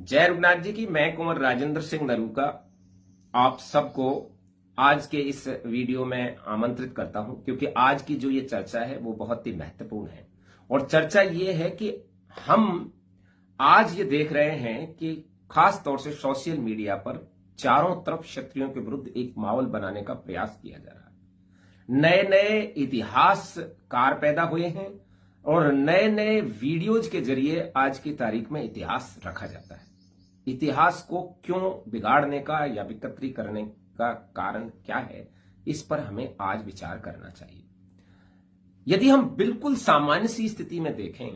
जय रघुनाथ जी की। मैं कुंवर राजेंद्र सिंह नरूका आप सबको आज के इस वीडियो में आमंत्रित करता हूं, क्योंकि आज की जो ये चर्चा है वो बहुत ही महत्वपूर्ण है। और चर्चा ये है कि हम आज ये देख रहे हैं कि खास तौर से सोशल मीडिया पर चारों तरफ क्षत्रियों के विरुद्ध एक माहौल बनाने का प्रयास किया जा रहा है। नए नए इतिहासकार पैदा हुए हैं और नए नए वीडियोज के जरिए आज की तारीख में इतिहास रखा जाता है। इतिहास को क्यों बिगाड़ने का या विकृति करने का कारण क्या है, इस पर हमें आज विचार करना चाहिए। यदि हम बिल्कुल सामान्य सी स्थिति में देखें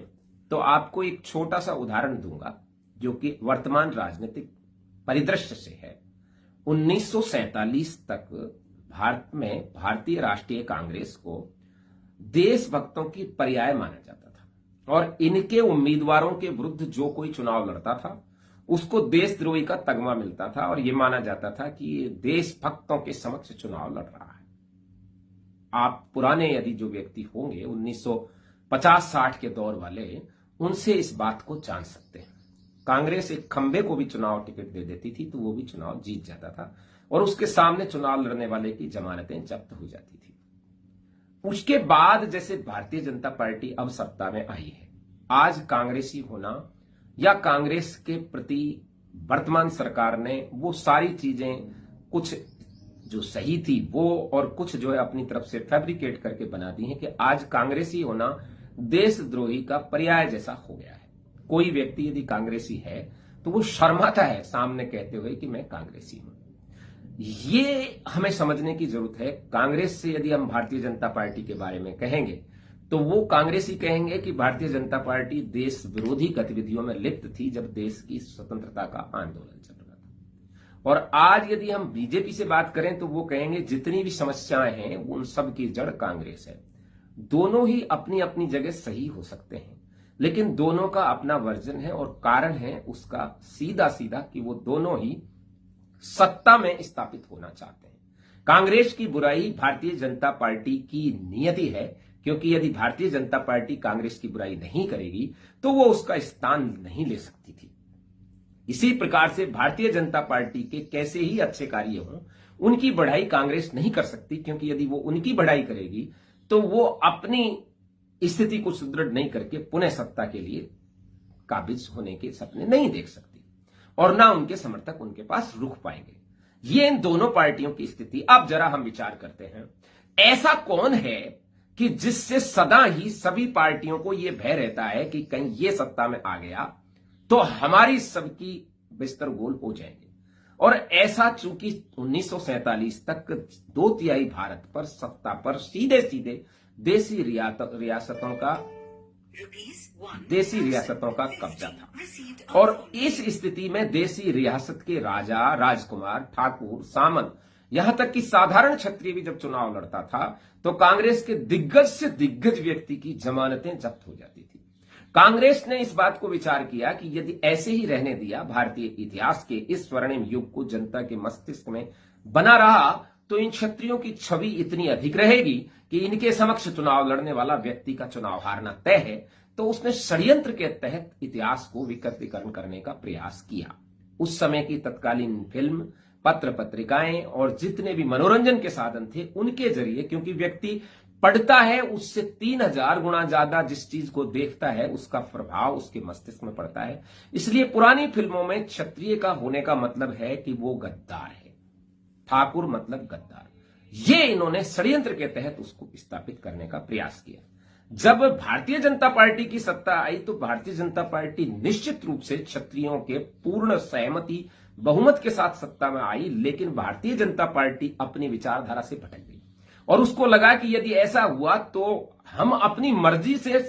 तो आपको एक छोटा सा उदाहरण दूंगा जो कि वर्तमान राजनीतिक परिदृश्य से है। 1947 तक भारत में भारतीय राष्ट्रीय कांग्रेस को देशभक्तों की पर्याय माना जाता था और इनके उम्मीदवारों के विरुद्ध जो कोई चुनाव लड़ता था उसको देशद्रोही का तगमा मिलता था और यह माना जाता था कि ये देशभक्तों के समक्ष चुनाव लड़ रहा है। आप पुराने यदि जो व्यक्ति होंगे 1950-60 के दौर वाले, उनसे इस बात को जान सकते हैं। कांग्रेस एक खंबे को भी चुनाव टिकट दे देती थी तो वो भी चुनाव जीत जाता था और उसके सामने चुनाव लड़ने वाले की जमानतें जब्त हो जाती थी। उसके बाद जैसे भारतीय जनता पार्टी अब सत्ता में आई है, आज कांग्रेसी होना या कांग्रेस के प्रति वर्तमान सरकार ने वो सारी चीजें कुछ जो सही थी वो और कुछ जो है अपनी तरफ से फैब्रिकेट करके बना दी है कि आज कांग्रेसी होना देशद्रोही का पर्याय जैसा हो गया है। कोई व्यक्ति यदि कांग्रेसी है तो वो शर्माता है सामने कहते हुए कि मैं कांग्रेसी हूं। ये हमें समझने की जरूरत है। कांग्रेस से यदि हम भारतीय जनता पार्टी के बारे में कहेंगे तो वो कांग्रेसी कहेंगे कि भारतीय जनता पार्टी देश विरोधी गतिविधियों में लिप्त थी जब देश की स्वतंत्रता का आंदोलन चल रहा था। और आज यदि हम बीजेपी से बात करें तो वो कहेंगे जितनी भी समस्याएं हैं उन सब की जड़ कांग्रेस है। दोनों ही अपनी अपनी जगह सही हो सकते हैं, लेकिन दोनों का अपना वर्जन है और कारण है उसका सीधा सीधा कि वो दोनों ही सत्ता में स्थापित होना चाहते हैं। कांग्रेस की बुराई भारतीय जनता पार्टी की नियति है, क्योंकि यदि भारतीय जनता पार्टी कांग्रेस की बुराई नहीं करेगी तो वो उसका स्थान नहीं ले सकती थी। इसी प्रकार से भारतीय जनता पार्टी के कैसे ही अच्छे कार्य हों, उनकी बढ़ाई कांग्रेस नहीं कर सकती, क्योंकि यदि वो उनकी बढ़ाई करेगी तो वो अपनी स्थिति को सुदृढ़ नहीं करके पुनः सत्ता के लिए काबिज होने के सपने नहीं देख सकती और ना उनके समर्थक उनके पास रुक पाएंगे। ये इन दोनों पार्टियों की स्थिति। अब जरा हम विचार करते हैं, ऐसा कौन है कि जिससे सदा ही सभी पार्टियों को यह भय रहता है कि कहीं ये सत्ता में आ गया तो हमारी सबकी बिस्तर गोल हो जाएंगे। और ऐसा चूंकि 1947 तक 2/3 भारत पर सत्ता पर सीधे सीधे देसी रियासतों का कब्जा था और इस स्थिति में देसी रियासत के राजा, राजकुमार, ठाकुर, सामंत, यहां तक कि साधारण क्षत्रिय भी जब चुनाव लड़ता था तो कांग्रेस के दिग्गज से दिग्गज व्यक्ति की जमानतें जब्त हो जाती थी। कांग्रेस ने इस बात को विचार किया कि यदि ऐसे ही रहने दिया, भारतीय इतिहास के इस स्वर्णिम युग को जनता के मस्तिष्क में बना रहा तो इन क्षत्रियों की छवि इतनी अधिक रहेगी कि इनके समक्ष चुनाव लड़ने वाला व्यक्ति का चुनाव हारना तय है। तो उसने षड्यंत्र के तहत इतिहास को विकृतीकरण करने का प्रयास किया। उस समय की तत्कालीन फिल्म, पत्र पत्रिकाएं और जितने भी मनोरंजन के साधन थे उनके जरिए, क्योंकि व्यक्ति पढ़ता है उससे 3000 गुना ज्यादा जिस चीज को देखता है उसका प्रभाव उसके मस्तिष्क में पड़ता है, इसलिए पुरानी फिल्मों में क्षत्रिय का होने का मतलब है कि वो गद्दार है, ठाकुर मतलब गद्दार। ये इन्होंने षड्यंत्र के तहत उसको स्थापित करने का प्रयास किया। जब भारतीय जनता पार्टी की सत्ता आई तो भारतीय जनता पार्टी निश्चित रूप से क्षत्रियों के पूर्ण सहमति बहुमत के साथ सत्ता में आई, लेकिन भारतीय जनता पार्टी अपनी विचारधारा से भटक गई और उसको लगा कि यदि ऐसा हुआ तो हम अपनी मर्जी से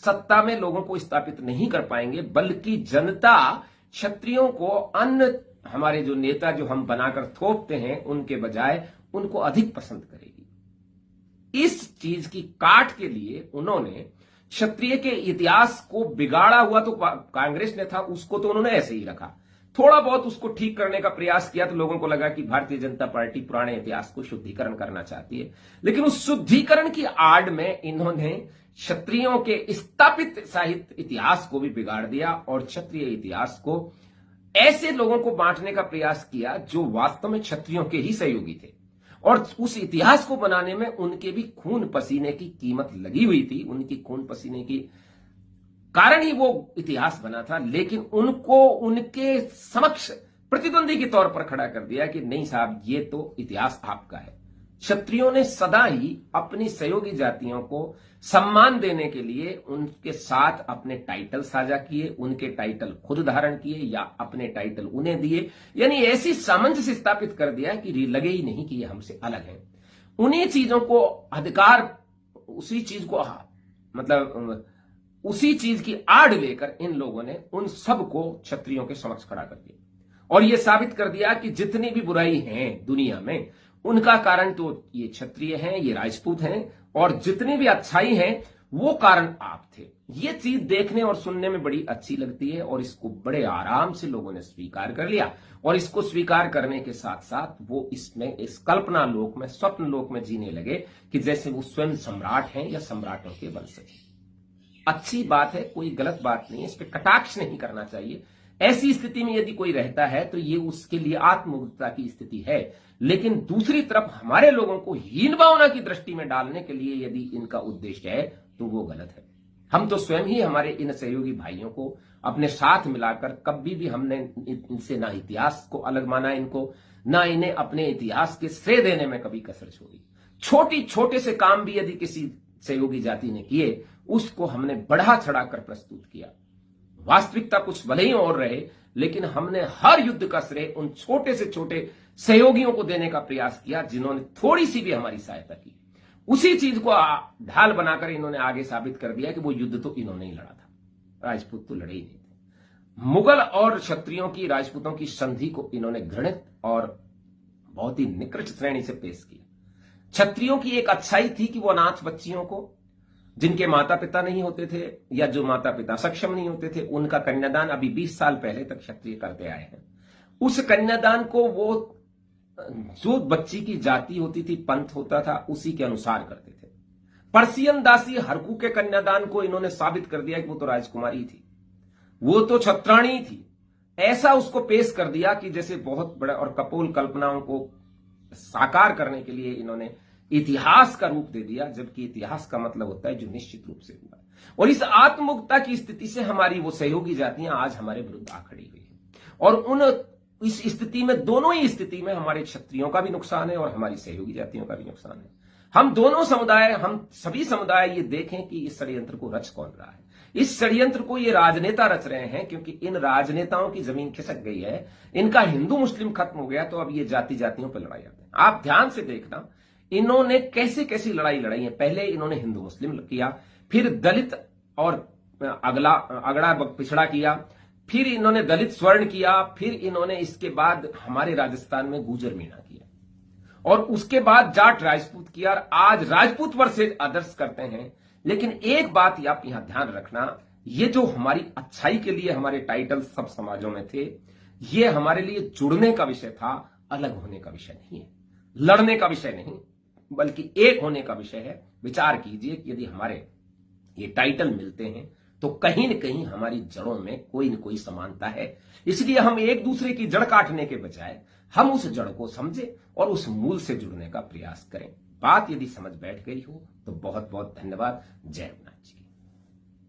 सत्ता में लोगों को स्थापित नहीं कर पाएंगे, बल्कि जनता क्षत्रियों को अन्य हमारे जो नेता जो हम बनाकर थोपते हैं उनके बजाय उनको अधिक पसंद करेगी। इस चीज की काट के लिए उन्होंने क्षत्रिय के इतिहास को बिगाड़ा हुआ तो कांग्रेस ने था उसको तो उन्होंने ऐसे ही रखा, थोड़ा बहुत उसको ठीक करने का प्रयास किया तो लोगों को लगा कि भारतीय जनता पार्टी पुराने इतिहास को शुद्धिकरण करना चाहती है, लेकिन उस शुद्धिकरण की आड़ में इन्होंने क्षत्रियों के स्थापित साहित्य इतिहास को भी बिगाड़ दिया और क्षत्रिय इतिहास को ऐसे लोगों को बांटने का प्रयास किया जो वास्तव में क्षत्रियों के ही सहयोगी थे, और उस इतिहास को बनाने में उनके भी खून पसीने की कीमत लगी हुई थी। उनकी खून पसीने की कारण ही वो इतिहास बना था, लेकिन उनको उनके समक्ष प्रतिद्वंदी के तौर पर खड़ा कर दिया कि नहीं साहब, ये तो इतिहास आपका है। क्षत्रियों ने सदा ही अपनी सहयोगी जातियों को सम्मान देने के लिए उनके साथ अपने टाइटल साझा किए, उनके टाइटल खुद धारण किए या अपने टाइटल उन्हें दिए, यानी ऐसी सामंजस्य स्थापित कर दिया कि लगे ही नहीं कि ये हमसे अलग है। उन्हीं चीजों को अधिकार, उसी चीज को मतलब उसी चीज की आड़ लेकर इन लोगों ने उन सबको क्षत्रियों के समक्ष खड़ा कर दिया और यह साबित कर दिया कि जितनी भी बुराई है दुनिया में, उनका कारण तो ये क्षत्रिय हैं, ये राजपूत हैं, और जितनी भी अच्छाई है वो कारण आप थे। ये चीज देखने और सुनने में बड़ी अच्छी लगती है और इसको बड़े आराम से लोगों ने स्वीकार कर लिया। और इसको स्वीकार करने के साथ साथ वो इसमें इस कल्पना लोक में, स्वप्न लोक में जीने लगे कि जैसे वो स्वयं सम्राट हैं या सम्राटों के वंशज हैं। अच्छी बात है, कोई गलत बात नहीं है, इस पर कटाक्ष नहीं करना चाहिए। ऐसी स्थिति में यदि कोई रहता है तो ये उसके लिए आत्ममुग्धता की स्थिति है, लेकिन दूसरी तरफ हमारे लोगों को हीन भावना की दृष्टि में डालने के लिए यदि इनका उद्देश्य है तो वो गलत है। हम तो स्वयं ही हमारे इन सहयोगी भाइयों को अपने साथ मिलाकर कभी भी हमने इनसे ना इतिहास को अलग माना, इनको ना इन्हें अपने इतिहास के श्रेय देने में कभी कसर छोड़ी। छोटे से काम भी यदि किसी सहयोगी जाति ने किए, उसको हमने बढ़ा चढ़ाकर प्रस्तुत किया। वास्तविकता कुछ भले ही और रहे, लेकिन हमने हर युद्ध का श्रेय उन छोटे से छोटे सहयोगियों को देने का प्रयास किया जिन्होंने थोड़ी सी भी हमारी सहायता की। उसी चीज को ढाल बनाकर इन्होंने आगे साबित कर दिया कि वो युद्ध तो इन्होंने ही लड़ा था, राजपूत तो लड़े ही नहीं थे। मुगल और क्षत्रियों की, राजपूतों की संधि को इन्होंने घृणित और बहुत ही निकृष्ट श्रेणी से पेश किया। क्षत्रियों की एक अच्छाई थी कि वो अनाथ बच्चियों को, जिनके माता पिता नहीं होते थे या जो माता पिता सक्षम नहीं होते थे, उनका कन्यादान अभी 20 साल पहले तक क्षत्रिय करते आए हैं। उस कन्यादान को वो जो बच्ची की जाति होती थी, पंथ होता था, उसी के अनुसार करते थे। पर्सियन दासी हरकू के कन्यादान को इन्होंने साबित कर दिया कि वो तो राजकुमारी थी, वो तो छत्राणी थी। ऐसा उसको पेश कर दिया कि जैसे बहुत बड़ा, और कपोल कल्पनाओं को साकार करने के लिए इन्होंने इतिहास का रूप दे दिया, जबकि इतिहास का मतलब होता है जो निश्चित रूप से हुआ। और इस आत्ममुग्धता की स्थिति से हमारी वो सहयोगी जातियां आज हमारे विरुद्ध आ खड़ी हुई है। और इस स्थिति में, दोनों ही स्थिति में हमारे क्षत्रियों का भी नुकसान है और हमारी सहयोगी जातियों का भी नुकसान है। हम दोनों समुदाय, हम सभी समुदाय ये देखें कि इस षड्यंत्र को रच कौन रहा है। इस षड्यंत्र को ये राजनेता रच रहे हैं, क्योंकि इन राजनेताओं की जमीन खिसक गई है, इनका हिंदू मुस्लिम खत्म हो गया, तो अब ये जातियों पर लड़ाई आते हैं। आप ध्यान से देखना, इन्होंने कैसे कैसी लड़ाई लड़ाई है। पहले इन्होंने हिंदू मुस्लिम किया, फिर दलित और अगड़ा पिछड़ा किया, फिर इन्होंने दलित स्वर्ण किया, फिर इन्होंने इसके बाद हमारे राजस्थान में गुजर मीणा किया, और उसके बाद जाट राजपूत किया, और आज राजपूत वर्सेज अदर्स करते हैं। लेकिन एक बात आप यहां ध्यान रखना, ये जो हमारी अच्छाई के लिए हमारे टाइटल सब समाजों में थे, ये हमारे लिए जुड़ने का विषय था, अलग होने का विषय नहीं है, लड़ने का विषय नहीं, बल्कि एक होने का विषय है। विचार कीजिए कि यदि हमारे ये टाइटल मिलते हैं तो कहीं न कहीं हमारी जड़ों में कोई न कोई समानता है। इसलिए हम एक दूसरे की जड़ काटने के बजाय हम उस जड़ को समझें और उस मूल से जुड़ने का प्रयास करें। बात यदि समझ बैठ गई हो तो बहुत बहुत धन्यवाद। जय रघुनाथ जी।